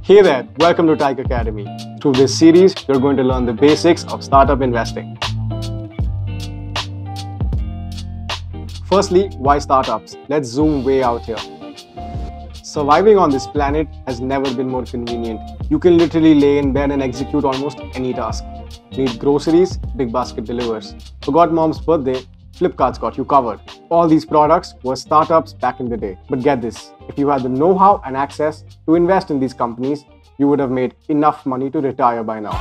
Hey there, welcome to Tyke Academy. Through this series, you're going to learn the basics of startup investing. Firstly, why startups? Let's zoom way out here. Surviving on this planet has never been more convenient. You can literally lay in bed and execute almost any task. Need groceries? Big Basket delivers. Forgot mom's birthday? Flipkart's got you covered. All these products were startups back in the day. But get this, if you had the know-how and access to invest in these companies, you would have made enough money to retire by now.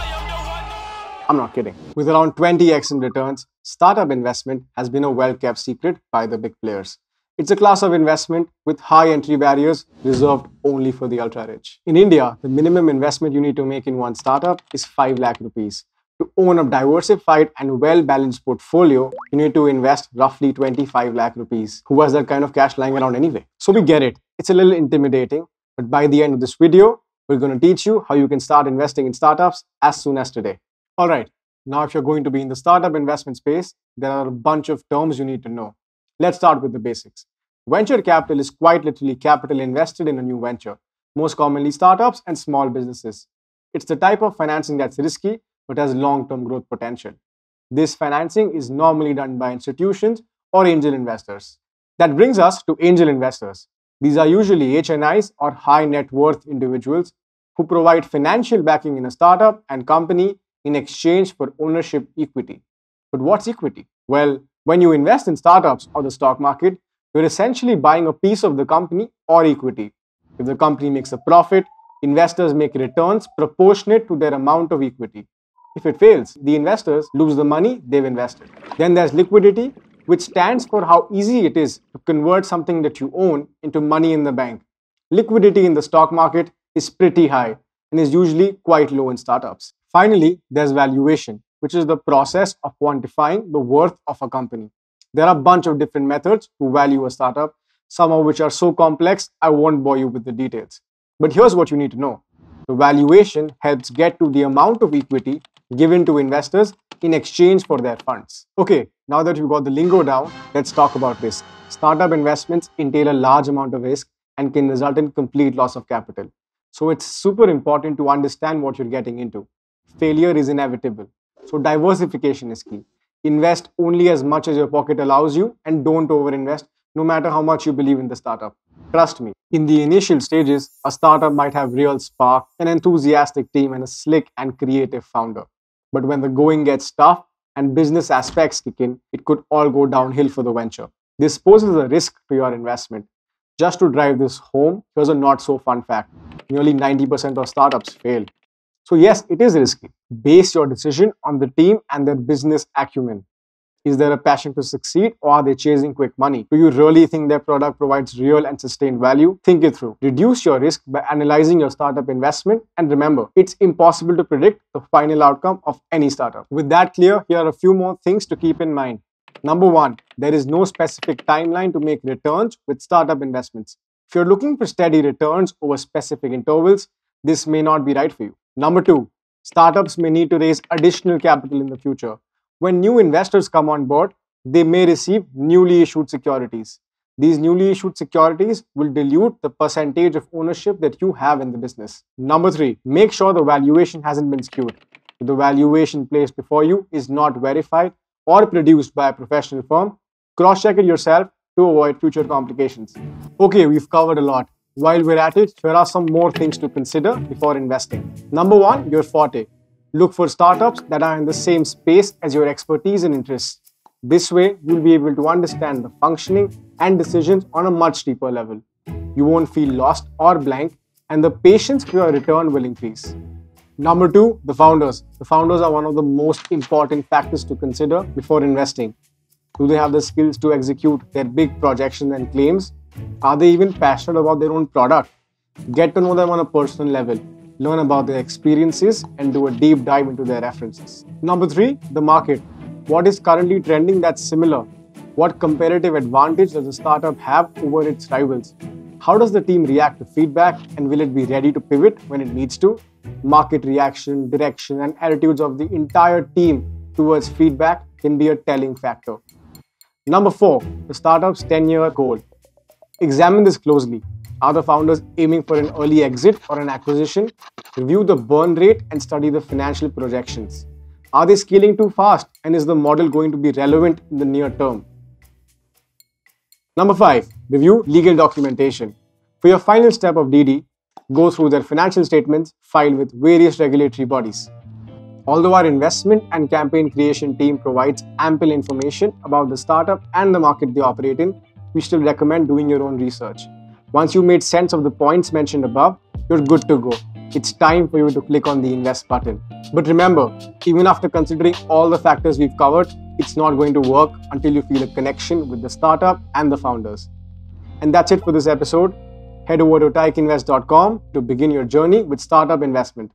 I'm not kidding. With around 20x in returns, startup investment has been a well-kept secret by the big players. It's a class of investment with high entry barriers reserved only for the ultra-rich. In India, the minimum investment you need to make in one startup is 5 lakh rupees. To own a diversified and well-balanced portfolio, you need to invest roughly 25 lakh rupees. Who has that kind of cash lying around anyway? So we get it. It's a little intimidating, but by the end of this video, we're going to teach you how you can start investing in startups as soon as today. All right, now if you're going to be in the startup investment space, there are a bunch of terms you need to know. Let's start with the basics. Venture capital is quite literally capital invested in a new venture, most commonly startups and small businesses. It's the type of financing that's risky but has long-term growth potential. This financing is normally done by institutions or angel investors. That brings us to angel investors. These are usually HNIs or high net worth individuals who provide financial backing in a startup and company in exchange for ownership equity. But what's equity? Well, when you invest in startups or the stock market, you're essentially buying a piece of the company or equity. If the company makes a profit, investors make returns proportionate to their amount of equity. If it fails, the investors lose the money they've invested. Then there's liquidity, which stands for how easy it is to convert something that you own into money in the bank. Liquidity in the stock market is pretty high and is usually quite low in startups. Finally, there's valuation, which is the process of quantifying the worth of a company. There are a bunch of different methods to value a startup, some of which are so complex I won't bore you with the details. But here's what you need to know. The valuation helps get to the amount of equity given to investors in exchange for their funds. Okay, now that you've got the lingo down, let's talk about risk. Startup investments entail a large amount of risk and can result in complete loss of capital. So it's super important to understand what you're getting into. Failure is inevitable. So diversification is key. Invest only as much as your pocket allows you and don't overinvest no matter how much you believe in the startup. Trust me, in the initial stages, a startup might have real spark, an enthusiastic team, and a slick and creative founder. But when the going gets tough and business aspects kick in, it could all go downhill for the venture. This poses a risk to your investment. Just to drive this home, here's a not so fun fact. Nearly 90% of startups fail. So yes, it is risky. Base your decision on the team and their business acumen. Is there a passion to succeed or are they chasing quick money? Do you really think their product provides real and sustained value? Think it through. Reduce your risk by analyzing your startup investment, and remember, it's impossible to predict the final outcome of any startup. With that clear, here are a few more things to keep in mind. Number one, there is no specific timeline to make returns with startup investments. If you're looking for steady returns over specific intervals, this may not be right for you. Number two, startups may need to raise additional capital in the future. When new investors come on board, they may receive newly issued securities. These newly issued securities will dilute the percentage of ownership that you have in the business. Number three, make sure the valuation hasn't been skewed. If the valuation placed before you is not verified or produced by a professional firm, cross-check it yourself to avoid future complications. Okay, we've covered a lot. While we're at it, here are some more things to consider before investing. Number one, your forte. Look for startups that are in the same space as your expertise and interests. This way, you'll be able to understand the functioning and decisions on a much deeper level. You won't feel lost or blank, and the patience for your return will increase. Number two, the founders. The founders are one of the most important factors to consider before investing. Do they have the skills to execute their big projections and claims? Are they even passionate about their own product? Get to know them on a personal level. Learn about their experiences and do a deep dive into their references. Number three, the market. What is currently trending that's similar? What comparative advantage does a startup have over its rivals? How does the team react to feedback and will it be ready to pivot when it needs to? Market reaction, direction, and attitudes of the entire team towards feedback can be a telling factor. Number four, the startup's 10-year goal. Examine this closely. Are the founders aiming for an early exit or an acquisition? Review the burn rate and study the financial projections. Are they scaling too fast, and is the model going to be relevant in the near term? Number 5. Review legal documentation. For your final step of DD, go through their financial statements filed with various regulatory bodies. Although our investment and campaign creation team provides ample information about the startup and the market they operate in, we still recommend doing your own research. Once you've made sense of the points mentioned above, you're good to go. It's time for you to click on the invest button. But remember, even after considering all the factors we've covered, it's not going to work until you feel a connection with the startup and the founders. And that's it for this episode. Head over to taikinvest.com to begin your journey with startup investment.